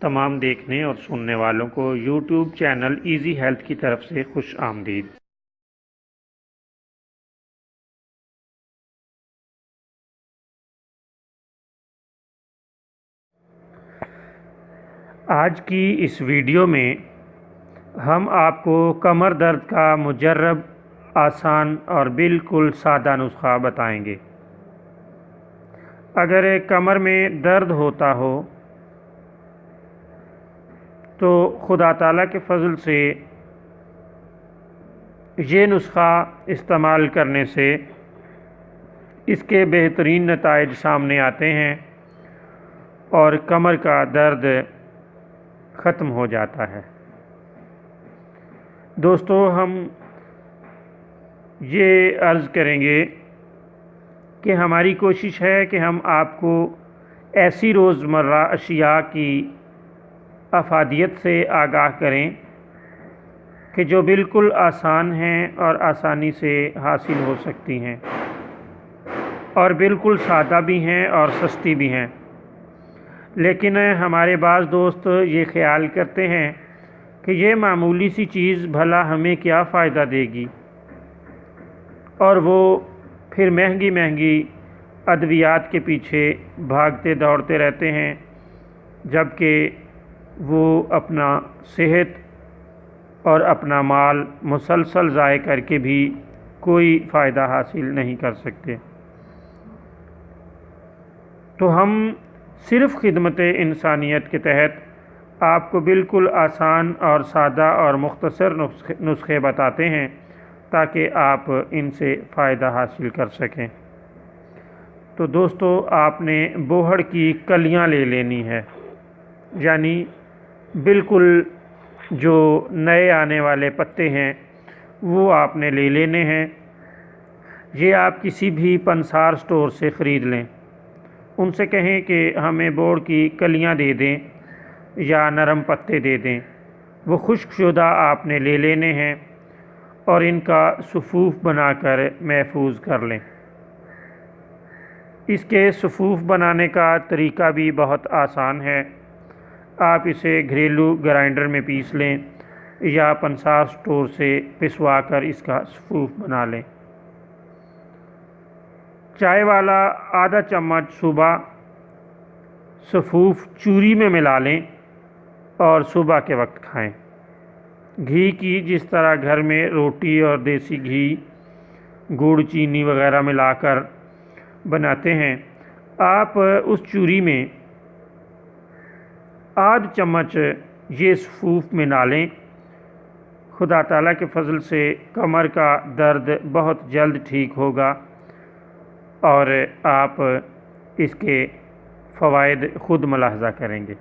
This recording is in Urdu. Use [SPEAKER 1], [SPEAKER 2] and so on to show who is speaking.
[SPEAKER 1] تمام دیکھنے اور سننے والوں کو یوٹیوب چینل ایزی ہیلتھ کی طرف سے خوش آمدید۔ آج کی اس ویڈیو میں ہم آپ کو کمر درد کا مجرب، آسان اور بالکل سادہ نسخہ بتائیں گے۔ اگر کمر میں درد ہوتا ہو تو خدا تعالیٰ کے فضل سے یہ نسخہ استعمال کرنے سے اس کے بہترین نتائج سامنے آتے ہیں اور کمر کا درد ختم ہو جاتا ہے۔ دوستو، ہم یہ عرض کریں گے کہ ہماری کوشش ہے کہ ہم آپ کو ایسی روزمرہ اشیاء کی افادیت سے آگاہ کریں کہ جو بالکل آسان ہیں اور آسانی سے حاصل ہو سکتی ہیں اور بالکل سادہ بھی ہیں اور سستی بھی ہیں۔ لیکن ہمارے بعض دوست یہ خیال کرتے ہیں کہ یہ معمولی سی چیز بھلا ہمیں کیا فائدہ دے گی، اور وہ پھر مہنگی مہنگی ادویات کے پیچھے بھاگتے دوڑتے رہتے ہیں، جبکہ وہ اپنا صحت اور اپنا مال مسلسل ضائع کر کے بھی کوئی فائدہ حاصل نہیں کر سکتے۔ تو ہم صرف خدمت انسانیت کے تحت آپ کو بالکل آسان اور سادہ اور مختصر نسخے بتاتے ہیں تاکہ آپ ان سے فائدہ حاصل کر سکیں۔ تو دوستو، آپ نے بوہڑ کی کلیاں لے لینی ہے، یعنی بالکل جو نئے آنے والے پتے ہیں وہ آپ نے لے لینے ہیں۔ یہ آپ کسی بھی پنسار سٹور سے خرید لیں، ان سے کہیں کہ ہمیں بوہڑ کی کلیاں دے دیں یا نرم پتے دے دیں۔ وہ خشک شدہ آپ نے لے لینے ہیں اور ان کا صفوف بنا کر محفوظ کر لیں۔ اس کے صفوف بنانے کا طریقہ بھی بہت آسان ہے۔ آپ اسے گھریلو گرائنڈر میں پیس لیں یا پنسار سٹور سے پسوا کر اس کا صفوف بنا لیں۔ چائے والا آدھا چمچ صبح صفوف چوری میں ملا لیں اور صبح کے وقت کھائیں۔ گھی کی جس طرح گھر میں روٹی اور دیسی گھی، گڑ، چینی وغیرہ ملا کر بناتے ہیں، آپ اس چوری میں آدھ چمچ یہ صفوف میں ڈالیں۔ خدا تعالیٰ کے فضل سے کمر کا درد بہت جلد ٹھیک ہوگا اور آپ اس کے فوائد خود ملاحظہ کریں گے۔